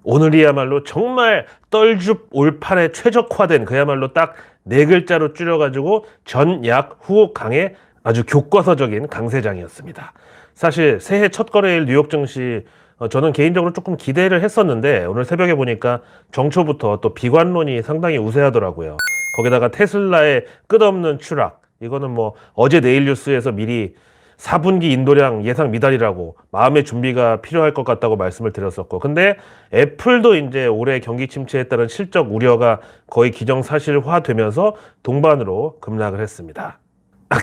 오늘이야말로 정말 떨줍 올팔에 최적화된 그야말로 딱 네 글자로 줄여가지고 전약 후 강의 아주 교과서적인 강세장이었습니다. 사실 새해 첫 거래일 뉴욕 증시 저는 개인적으로 조금 기대를 했었는데 오늘 새벽에 보니까 정초부터 또 비관론이 상당히 우세하더라고요. 거기다가 테슬라의 끝없는 추락, 이거는 뭐 어제 내일 뉴스에서 미리 4분기 인도량 예상 미달이라고 마음의 준비가 필요할 것 같다고 말씀을 드렸었고, 근데 애플도 이제 올해 경기 침체에 따른 실적 우려가 거의 기정사실화 되면서 동반으로 급락을 했습니다.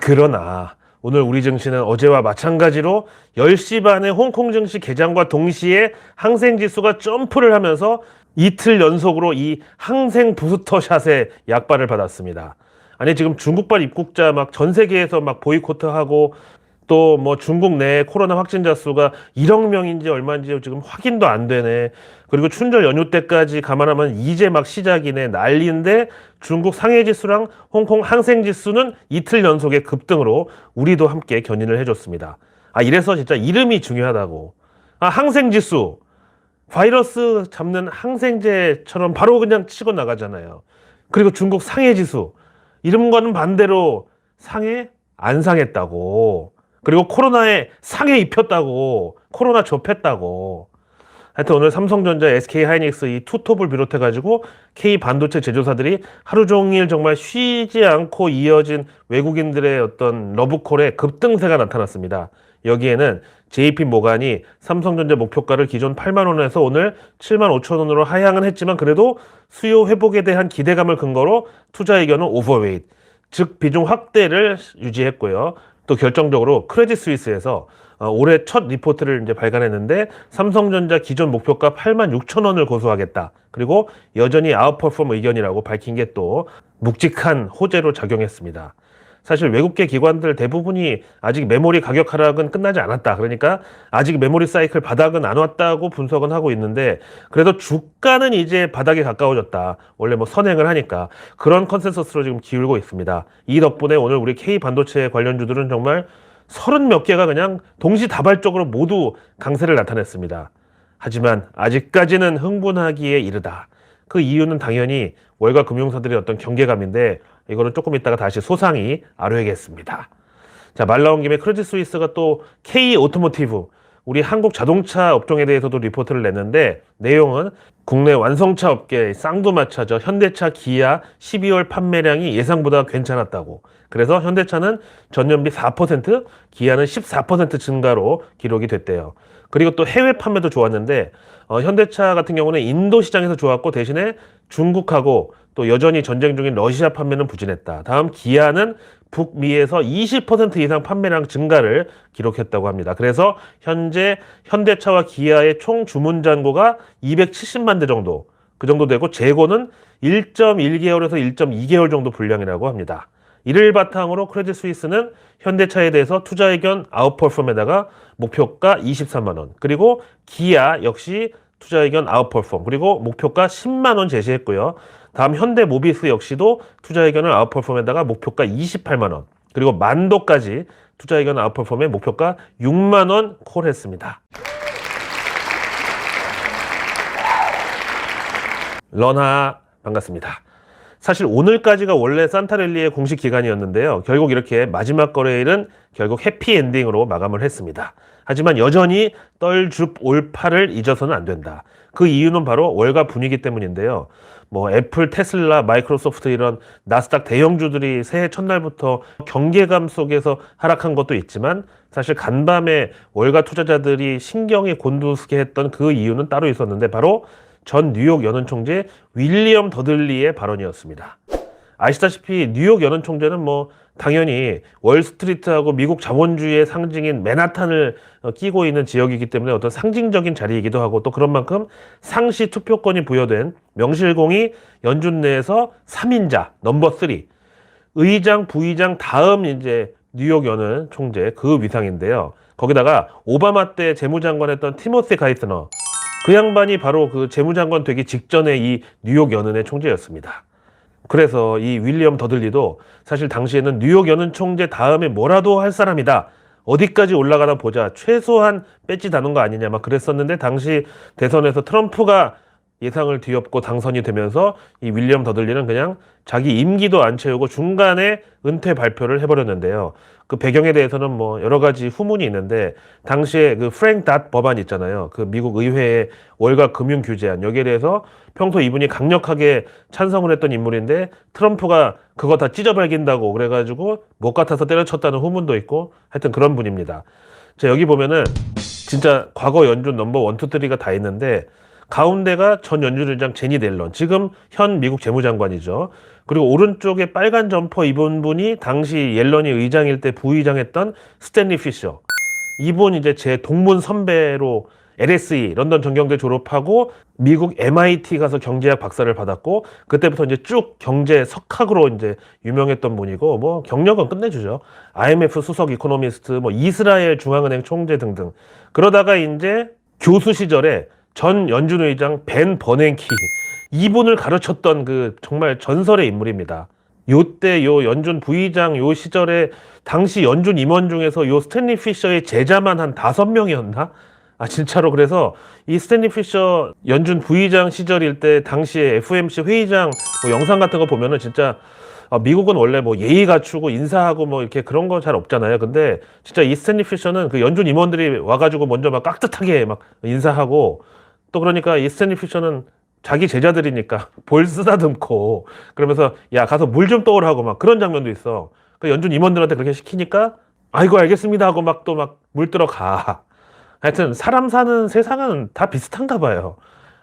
그러나 오늘 우리 증시는 어제와 마찬가지로 10시 반에 홍콩 증시 개장과 동시에 항생지수가 점프를 하면서 이틀 연속으로 이 항생 부스터샷의 약발을 받았습니다. 아니, 지금 중국발 입국자 막 전 세계에서 막 보이콧하고 또 뭐 중국 내 코로나 확진자 수가 1억 명인지 얼마인지 지금 확인도 안 되네. 그리고 춘절 연휴 때까지 감안하면 이제 막 시작이네, 난리인데 중국 상해지수랑 홍콩 항생지수는 이틀 연속의 급등으로 우리도 함께 견인을 해줬습니다. 이래서 진짜 이름이 중요하다고. 항생지수, 바이러스 잡는 항생제처럼 바로 그냥 치고 나가잖아요. 그리고 중국 상해지수, 이름과는 반대로 상해 안 상했다고. 그리고 코로나에 상해 입혔다고. 코로나 접했다고. 하여튼 오늘 삼성전자, SK하이닉스 이 투톱을 비롯해가지고 K반도체 제조사들이 하루 종일 정말 쉬지 않고 이어진 외국인들의 어떤 러브콜에 급등세가 나타났습니다. 여기에는 JP모간이 삼성전자 목표가를 기존 8만 원에서 오늘 7만 5천 원으로 하향은 했지만 그래도 수요 회복에 대한 기대감을 근거로 투자 의견은 오버웨이트, 즉 비중 확대를 유지했고요. 또 결정적으로 크레딧 스위스에서 올해 첫 리포트를 이제 발간했는데 삼성전자 기존 목표가 8만 6천 원을 고수하겠다. 그리고 여전히 아웃퍼폼 의견이라고 밝힌 게 또 묵직한 호재로 작용했습니다. 사실 외국계 기관들 대부분이 아직 메모리 가격 하락은 끝나지 않았다. 그러니까 아직 메모리 사이클 바닥은 안 왔다고 분석은 하고 있는데 그래도 주가는 이제 바닥에 가까워졌다. 원래 뭐 선행을 하니까 그런 컨센서스로 지금 기울고 있습니다. 이 덕분에 오늘 우리 K반도체 관련주들은 정말 30몇 개가 그냥 동시다발적으로 모두 강세를 나타냈습니다. 하지만 아직까지는 흥분하기에 이르다. 그 이유는 당연히 월가 금융사들의 어떤 경계감인데 이거는 조금 이따가 다시 소상히 아뢰겠습니다. 자, 말 나온 김에 크레딧 스위스가 또 K 오토모티브, 우리 한국 자동차 업종에 대해서도 리포트를 냈는데 내용은 국내 완성차 업계 쌍두마차죠. 현대차, 기아 12월 판매량이 예상보다 괜찮았다고. 그래서 현대차는 전년비 4%, 기아는 14% 증가로 기록이 됐대요. 그리고 또 해외 판매도 좋았는데 현대차 같은 경우는 인도 시장에서 좋았고 대신에 중국하고 또 여전히 전쟁 중인 러시아 판매는 부진했다. 다음 기아는 북미에서 20% 이상 판매량 증가를 기록했다고 합니다. 그래서 현재 현대차와 기아의 총 주문 잔고가 270만 대 정도, 그 정도 되고 재고는 1.1개월에서 1.2개월 정도 분량이라고 합니다. 이를 바탕으로 크레딧 스위스는 현대차에 대해서 투자 의견 아웃퍼폼에다가 목표가 23만 원, 그리고 기아 역시 투자 의견 아웃퍼폼, 그리고 목표가 10만 원 제시했고요. 다음 현대모비스 역시도 투자 의견을 아웃퍼폼에다가 목표가 28만 원, 그리고 만도까지 투자 의견 아웃퍼폼에 목표가 6만 원 콜했습니다. 런하 반갑습니다. 사실 오늘까지가 원래 산타랠리의 공식 기간이었는데요. 결국 이렇게 마지막 거래일은 결국 해피엔딩으로 마감을 했습니다. 하지만 여전히 떨줍 올팔을 잊어서는 안 된다. 그 이유는 바로 월가 분위기 때문인데요. 뭐 애플, 테슬라, 마이크로소프트 이런 나스닥 대형주들이 새해 첫날부터 경계감 속에서 하락한 것도 있지만 사실 간밤에 월가 투자자들이 신경이 곤두서게 했던 그 이유는 따로 있었는데 바로 전 뉴욕 연은 총재 윌리엄 더들리의 발언이었습니다. 아시다시피 뉴욕 연은 총재는 뭐 당연히 월스트리트하고 미국 자본주의의 상징인 맨하탄을 끼고 있는 지역이기 때문에 어떤 상징적인 자리이기도 하고 또 그런 만큼 상시 투표권이 부여된 명실공히 연준 내에서 3인자 넘버 3 의장, 부의장 다음 이제 뉴욕 연은 총재 그 위상인데요. 거기다가 오바마 때 재무장관 했던 티모시 가이트너, 그 양반이 바로 그 재무장관 되기 직전에 이 뉴욕 연은의 총재였습니다. 그래서 이 윌리엄 더들리도 사실 당시에는 뉴욕 연은 총재 다음에 뭐라도 할 사람이다. 어디까지 올라가나 보자. 최소한 배지 다는 거 아니냐 막 그랬었는데 당시 대선에서 트럼프가 예상을 뒤엎고 당선이 되면서 이 윌리엄 더들리는 그냥 자기 임기도 안 채우고 중간에 은퇴 발표를 해버렸는데요. 그 배경에 대해서는 뭐 여러 가지 후문이 있는데, 당시에 그 프랭크 닷 법안 있잖아요. 그 미국 의회의 월가 금융 규제안, 여기에 대해서 평소 이분이 강력하게 찬성을 했던 인물인데 트럼프가 그거 다 찢어발긴다고 그래가지고 못 같아서 때려쳤다는 후문도 있고, 하여튼 그런 분입니다. 자, 여기 보면은 진짜 과거 연준 넘버 1, 2, 3가 다 있는데, 가운데가 전 연준 의장 제니 델런, 지금 현 미국 재무장관이죠. 그리고 오른쪽에 빨간 점퍼 입은 분이 당시 옐런이 의장일 때 부의장했던 스탠리 피셔. 이분 이제 제 동문 선배로 LSE 런던 전경대 졸업하고 미국 MIT 가서 경제학 박사를 받았고, 그때부터 이제 쭉 경제 석학으로 이제 유명했던 분이고, 뭐 경력은 끝내주죠. IMF 수석 이코노미스트, 뭐 이스라엘 중앙은행 총재 등등. 그러다가 이제 교수 시절에 전 연준 의장 벤 버냉키, 이분을 가르쳤던 그 정말 전설의 인물입니다. 요때 요 연준 부의장 요 시절에 당시 연준 임원 중에서 요 스탠리 피셔의 제자만 한 5명이었나? 아, 진짜로. 그래서 이 스탠리 피셔 연준 부의장 시절일 때 당시에 FOMC 회의장 뭐 영상 같은 거 보면은 진짜, 미국은 원래 뭐 예의 갖추고 인사하고 뭐 이렇게 그런 거 잘 없잖아요. 근데 진짜 이 스탠리 피셔는 그 연준 임원들이 와가지고 먼저 막 깍듯하게 막 인사하고, 또 그러니까 이 스탠리 피셔는 자기 제자들이니까 볼 쓰다듬고, 그러면서 야 가서 물 좀 떠오라고 막 그런 장면도 있어. 그 연준 임원들한테 그렇게 시키니까 아이고 알겠습니다 하고 막 또 막 물 들어가. 하여튼 사람 사는 세상은 다 비슷한가 봐요.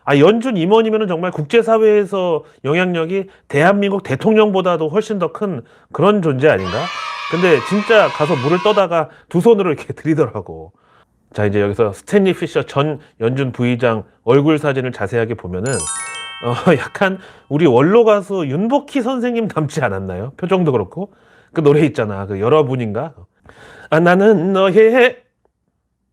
아, 연준 임원이면은 정말 국제사회에서 영향력이 대한민국 대통령보다도 훨씬 더 큰 그런 존재 아닌가? 근데 진짜 가서 물을 떠다가 두 손으로 이렇게 들이더라고. 자, 이제 여기서 스탠리 피셔 전 연준 부의장 얼굴 사진을 자세하게 보면은 약간 우리 원로 가수 윤복희 선생님 닮지 않았나요? 표정도 그렇고. 그 노래 있잖아. 그 여러분인가? 아, 나는 너의,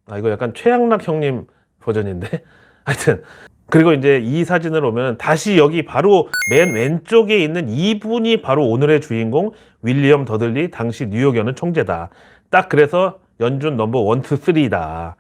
아, 이거 약간 최양락 형님 버전인데. 하여튼 그리고 이제 이 사진을 보면 다시 여기 바로 맨 왼쪽에 있는 이분이 바로 오늘의 주인공 윌리엄 더들리, 당시 뉴욕 연은 총재다. 딱 그래서 연준 넘버 1, 2, 3다.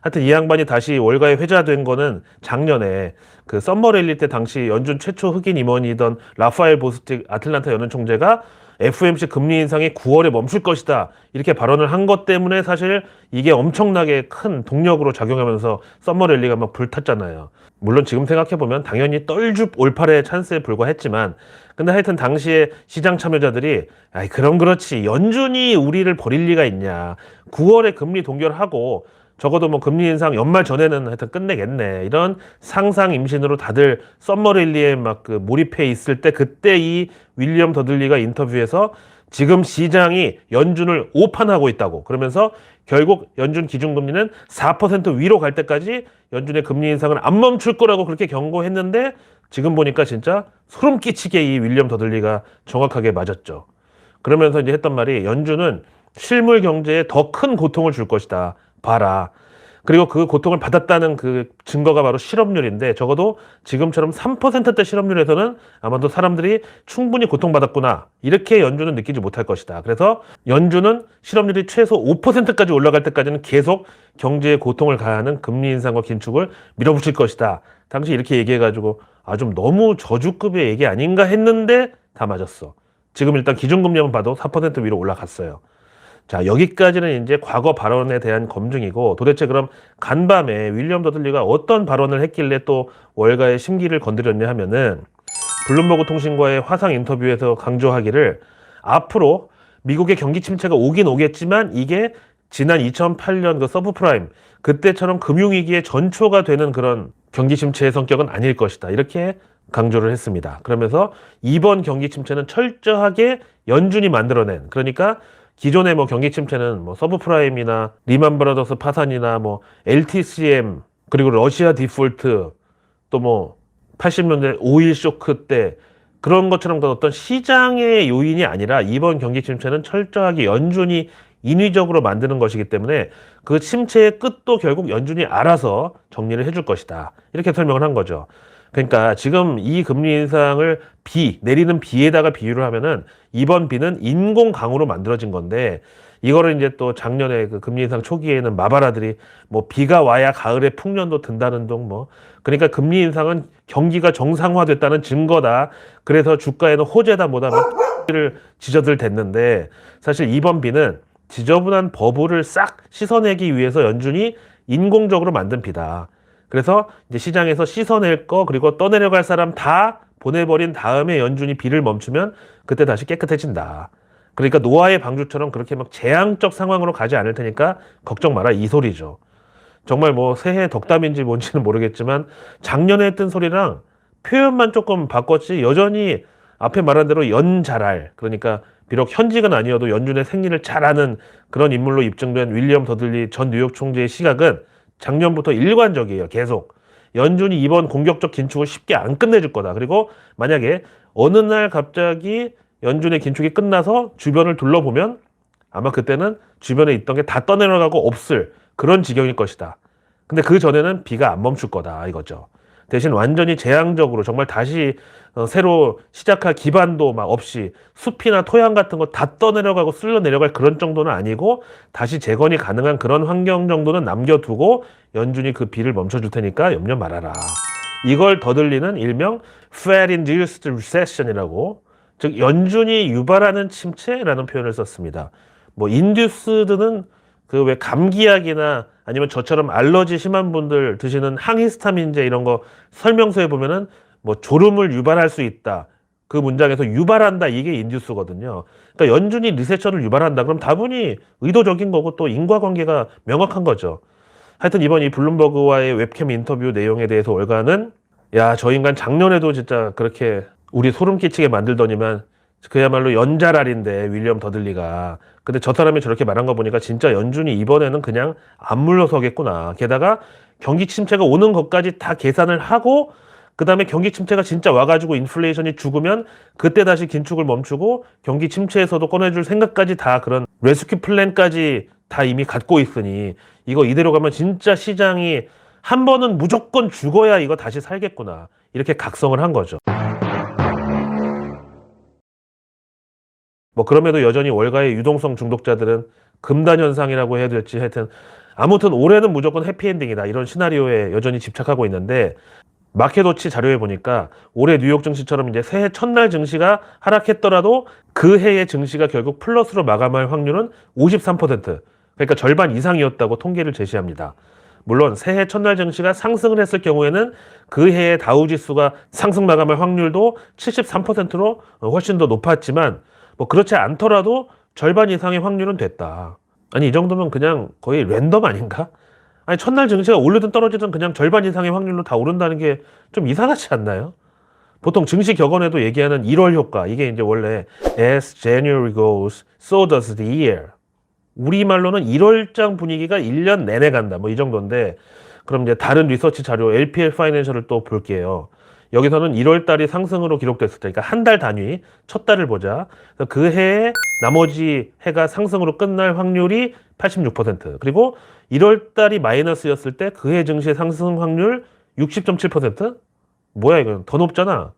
하여튼 이 양반이 다시 월가에 회자된 거는 작년에 그 썸머랠리 때 당시 연준 최초 흑인 임원이던 라파엘 보스틱 아틀란타 연은 총재가 FOMC 금리 인상이 9월에 멈출 것이다, 이렇게 발언을 한 것 때문에 사실 이게 엄청나게 큰 동력으로 작용하면서 썸머랠리가 막 불탔잖아요. 물론 지금 생각해보면 당연히 떨줍 올팔의 찬스에 불과했지만, 근데 하여튼 당시에 시장 참여자들이 아이 그럼 그렇지, 연준이 우리를 버릴 리가 있냐, 9월에 금리 동결하고 적어도 뭐 금리 인상 연말 전에는 하여튼 끝내겠네, 이런 상상 임신으로 다들 썸머랠리에 막 그 몰입해 있을 때, 그때 이 윌리엄 더들리가 인터뷰에서 지금 시장이 연준을 오판하고 있다고, 그러면서 결국 연준 기준금리는 4% 위로 갈 때까지 연준의 금리 인상을 안 멈출 거라고 그렇게 경고했는데, 지금 보니까 진짜 소름 끼치게 이 윌리엄 더들리가 정확하게 맞았죠. 그러면서 이제 했던 말이, 연준은 실물 경제에 더 큰 고통을 줄 것이다, 봐라. 그리고 그 고통을 받았다는 그 증거가 바로 실업률인데, 적어도 지금처럼 3%대 실업률에서는 아마도 사람들이 충분히 고통받았구나, 이렇게 연준은 느끼지 못할 것이다. 그래서 연준은 실업률이 최소 5%까지 올라갈 때까지는 계속 경제에 고통을 가하는 금리 인상과 긴축을 밀어붙일 것이다. 당시 이렇게 얘기해가지고 아, 좀 너무 저주급의 얘기 아닌가 했는데 다 맞았어. 지금 일단 기준금리만 봐도 4% 위로 올라갔어요. 자, 여기까지는 이제 과거 발언에 대한 검증이고, 도대체 그럼 간밤에 윌리엄 더들리가 어떤 발언을 했길래 또 월가의 심기를 건드렸냐 하면은, 블룸버그 통신과의 화상 인터뷰에서 강조하기를, 앞으로 미국의 경기 침체가 오긴 오겠지만 이게 지난 2008년 그 서브프라임 그때처럼 금융위기의 전초가 되는 그런 경기 침체의 성격은 아닐 것이다, 이렇게 강조를 했습니다. 그러면서 이번 경기 침체는 철저하게 연준이 만들어낸, 그러니까 기존의 뭐 경기 침체는 뭐 서브프라임이나 리만 브라더스 파산이나 뭐 LTCM, 그리고 러시아 디폴트, 또 뭐 80년대 오일 쇼크 때 그런 것처럼 어떤 시장의 요인이 아니라, 이번 경기 침체는 철저하게 연준이 인위적으로 만드는 것이기 때문에 그 침체의 끝도 결국 연준이 알아서 정리를 해줄 것이다, 이렇게 설명을 한 거죠. 그러니까 지금 이 금리 인상을 내리는 비에다가 비유를 하면은, 이번 비는 인공 강우로 만들어진 건데, 이거를 이제 또 작년에 그 금리 인상 초기에는 마바라들이 뭐 비가 와야 가을에 풍년도 든다는 둥 뭐 그러니까 금리 인상은 경기가 정상화됐다는 증거다. 그래서 주가에는 호재다 뭐다 를 지저들 댔는데 사실 이번 비는 지저분한 버블을 싹 씻어내기 위해서 연준이 인공적으로 만든 비다. 그래서 이제 시장에서 씻어낼 거 그리고 떠내려갈 사람 다 보내버린 다음에 연준이 비를 멈추면 그때 다시 깨끗해진다. 그러니까 노아의 방주처럼 그렇게 막 재앙적 상황으로 가지 않을 테니까 걱정 마라 이 소리죠. 정말 뭐 새해 덕담인지 뭔지는 모르겠지만 작년에 했던 소리랑 표현만 조금 바꿨지 여전히 앞에 말한 대로 연잘할 그러니까 비록 현직은 아니어도 연준의 생리를 잘 아는 그런 인물로 입증된 윌리엄 더들리 전 뉴욕 총재의 시각은 작년부터 일관적이에요. 계속. 연준이 이번 공격적 긴축을 쉽게 안 끝내줄 거다. 그리고 만약에 어느 날 갑자기 연준의 긴축이 끝나서 주변을 둘러보면 아마 그때는 주변에 있던 게 다 떠내려가고 없을 그런 지경일 것이다. 근데 그 전에는 비가 안 멈출 거다 이거죠. 대신 완전히 재앙적으로 정말 다시 새로 시작할 기반도 막 없이 숲이나 토양 같은 거 다 떠내려가고 쓸려 내려갈 그런 정도는 아니고 다시 재건이 가능한 그런 환경 정도는 남겨두고 연준이 그 비를 멈춰줄 테니까 염려 말아라. 이걸 더들리는 일명 Fed-induced recession이라고 즉 연준이 유발하는 침체라는 표현을 썼습니다. 뭐 induced는 그 왜 감기약이나 아니면 저처럼 알러지 심한 분들 드시는 항히스타민제 이런 거 설명서에 보면은 뭐 졸음을 유발할 수 있다. 그 문장에서 유발한다 이게 인듀스거든요. 그러니까 연준이 리세션을 유발한다. 그럼 다분히 의도적인 거고 또 인과관계가 명확한 거죠. 하여튼 이번 이 블룸버그와의 웹캠 인터뷰 내용에 대해서 월가는 야, 저 인간 작년에도 진짜 그렇게 우리 소름 끼치게 만들더니만 그야말로 연잘알인데 윌리엄 더들리가 근데 저 사람이 저렇게 말한 거 보니까 진짜 연준이 이번에는 그냥 안 물러서겠구나. 게다가 경기 침체가 오는 것까지 다 계산을 하고 그 다음에 경기 침체가 진짜 와가지고 인플레이션이 죽으면 그때 다시 긴축을 멈추고 경기 침체에서도 꺼내줄 생각까지 다 그런 레스큐 플랜까지 다 이미 갖고 있으니 이거 이대로 가면 진짜 시장이 한 번은 무조건 죽어야 이거 다시 살겠구나. 이렇게 각성을 한 거죠. 뭐 그럼에도 여전히 월가의 유동성 중독자들은 금단 현상이라고 해야 될지 하여튼 아무튼 올해는 무조건 해피엔딩이다 이런 시나리오에 여전히 집착하고 있는데 마켓워치 자료에 보니까 올해 뉴욕 증시처럼 이제 새해 첫날 증시가 하락했더라도 그 해의 증시가 결국 플러스로 마감할 확률은 53%. 그러니까 절반 이상이었다고 통계를 제시합니다. 물론 새해 첫날 증시가 상승을 했을 경우에는 그 해의 다우지수가 상승 마감할 확률도 73%로 훨씬 더 높았지만 뭐 그렇지 않더라도 절반 이상의 확률은 됐다. 아니 이 정도면 그냥 거의 랜덤 아닌가? 아니 첫날 증시가 오르든 떨어지든 그냥 절반 이상의 확률로 다 오른다는 게 좀 이상하지 않나요? 보통 증시 격언에도 얘기하는 1월 효과 이게 이제 원래 As January goes, so does the year. 우리말로는 1월장 분위기가 1년 내내 간다. 뭐 이 정도인데 그럼 이제 다른 리서치 자료 LPL 파이낸셜을 또 볼게요. 여기서는 1월 달이 상승으로 기록됐을 때, 그러니까 한 달 단위, 첫 달을 보자. 그 해에 나머지 해가 상승으로 끝날 확률이 86%. 그리고 1월 달이 마이너스였을 때 그 해 증시의 상승 확률 60.7%? 뭐야 이건 더 높잖아.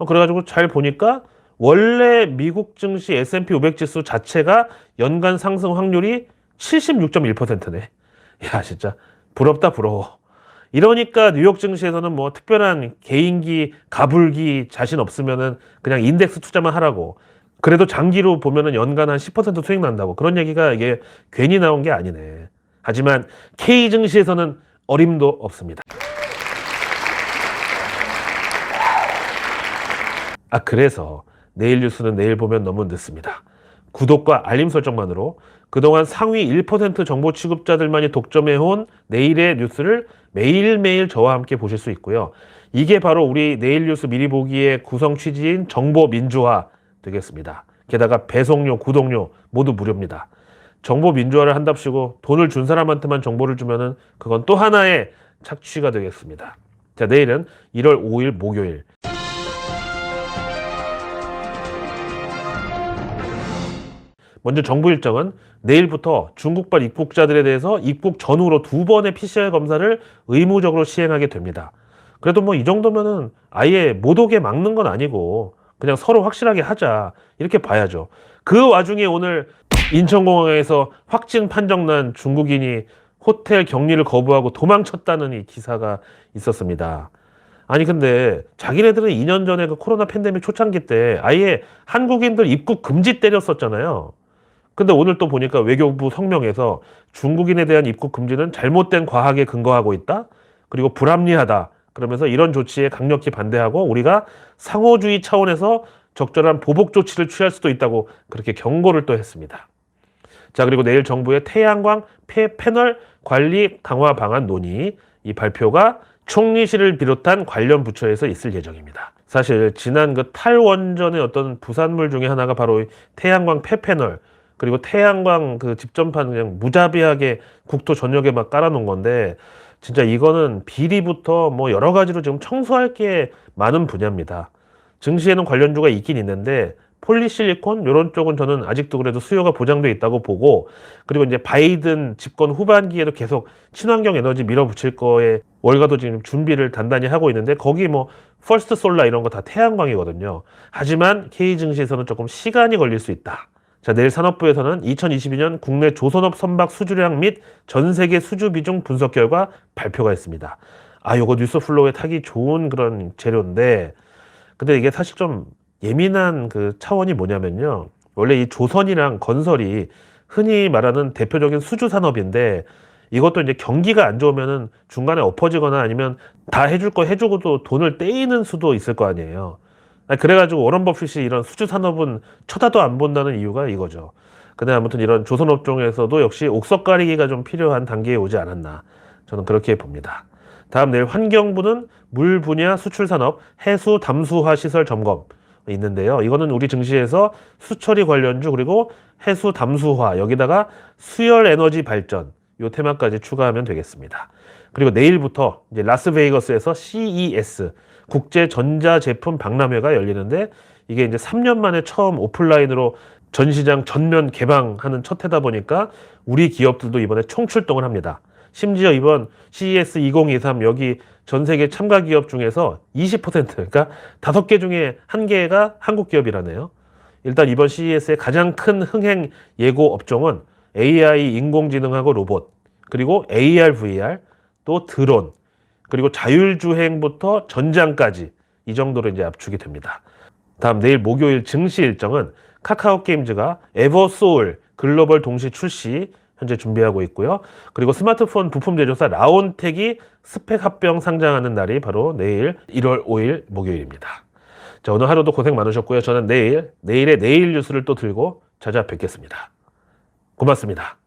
그래가지고 잘 보니까 원래 미국 증시 S&P 500 지수 자체가 연간 상승 확률이 76.1%네. 야 진짜 부럽다 부러워. 이러니까 뉴욕 증시에서는 뭐 특별한 개인기, 가불기 자신 없으면은 그냥 인덱스 투자만 하라고. 그래도 장기로 보면은 연간 한 10% 수익 난다고. 그런 얘기가 이게 괜히 나온 게 아니네. 하지만 K 증시에서는 어림도 없습니다. 그래서 내일 뉴스는 내일 보면 너무 늦습니다. 구독과 알림 설정만으로 그동안 상위 1% 정보 취급자들만이 독점해온 내일의 뉴스를 매일매일 저와 함께 보실 수 있고요. 이게 바로 우리 내일 뉴스 미리 보기의 구성 취지인 정보 민주화 되겠습니다. 게다가 배송료, 구독료 모두 무료입니다. 정보 민주화를 한답시고 돈을 준 사람한테만 정보를 주면은 그건 또 하나의 착취가 되겠습니다. 자, 내일은 1월 5일 목요일. 먼저 정부 일정은 내일부터 중국발 입국자들에 대해서 입국 전후로 2번의 PCR 검사를 의무적으로 시행하게 됩니다. 그래도 뭐 이 정도면은 아예 못 오게 막는 건 아니고 그냥 서로 확실하게 하자 이렇게 봐야죠. 그 와중에 오늘 인천공항에서 확진 판정난 중국인이 호텔 격리를 거부하고 도망쳤다는 이 기사가 있었습니다. 아니 근데 자기네들은 2년 전에 그 코로나 팬데믹 초창기 때 아예 한국인들 입국 금지 때렸었잖아요. 근데 오늘 또 보니까 외교부 성명에서 중국인에 대한 입국 금지는 잘못된 과학에 근거하고 있다. 그리고 불합리하다. 그러면서 이런 조치에 강력히 반대하고 우리가 상호주의 차원에서 적절한 보복 조치를 취할 수도 있다고 그렇게 경고를 또 했습니다. 자, 그리고 내일 정부의 태양광 폐패널 관리 강화 방안 논의, 이 발표가 총리실을 비롯한 관련 부처에서 있을 예정입니다. 사실 지난 그 탈원전의 어떤 부산물 중에 하나가 바로 태양광 폐패널, 그리고 태양광 그 집전판 그냥 무자비하게 국토 전역에 막 깔아놓은 건데, 진짜 이거는 비리부터 뭐 여러 가지로 지금 청소할 게 많은 분야입니다. 증시에는 관련주가 있긴 있는데 폴리실리콘 이런 쪽은 저는 아직도 그래도 수요가 보장돼 있다고 보고, 그리고 이제 바이든 집권 후반기에도 계속 친환경 에너지 밀어붙일 거에 월가도 지금 준비를 단단히 하고 있는데 거기 뭐 퍼스트 솔라 이런 거 다 태양광이거든요. 하지만 K 증시에서는 조금 시간이 걸릴 수 있다. 자, 내일 산업부에서는 2022년 국내 조선업 선박 수주량 및 전 세계 수주 비중 분석 결과 발표가 있습니다. 아, 요거 뉴스 플로우에 타기 좋은 그런 재료인데, 근데 이게 사실 좀 예민한 그 차원이 뭐냐면요. 원래 이 조선이랑 건설이 흔히 말하는 대표적인 수주 산업인데, 이것도 이제 경기가 안 좋으면은 중간에 엎어지거나 아니면 다 해줄 거 해주고도 돈을 떼이는 수도 있을 거 아니에요. 그래가지고 워런 버핏이 이런 수주 산업은 쳐다도 안 본다는 이유가 이거죠. 근데 아무튼 이런 조선업종에서도 역시 옥석 가리기가 좀 필요한 단계에 오지 않았나, 저는 그렇게 봅니다. 다음 내일 환경부는 물 분야 수출 산업 해수 담수화 시설 점검 있는데요. 이거는 우리 증시에서 수처리 관련주 그리고 해수 담수화 여기다가 수열 에너지 발전 요 테마까지 추가하면 되겠습니다. 그리고 내일부터 이제 라스베이거스에서 CES 국제 전자제품 박람회가 열리는데, 이게 이제 3년 만에 처음 오프라인으로 전시장 전면 개방하는 첫 해다 보니까 우리 기업들도 이번에 총출동을 합니다. 심지어 이번 CES 2023 여기 전 세계 참가 기업 중에서 20%, 그러니까 5개 중에 1개가 한국 기업이라네요. 일단 이번 CES의 가장 큰 흥행 예고 업종은 AI 인공지능하고 로봇, 그리고 AR, VR, 또 드론, 그리고 자율주행부터 전장까지 이 정도로 이제 압축이 됩니다. 다음 내일 목요일 증시 일정은 카카오 게임즈가 에버소울 글로벌 동시 출시 현재 준비하고 있고요. 그리고 스마트폰 부품 제조사 라온텍이 스펙 합병 상장하는 날이 바로 내일 1월 5일 목요일입니다. 자, 오늘 하루도 고생 많으셨고요. 저는 내일의 내일 뉴스를 또 들고 찾아뵙겠습니다. 고맙습니다.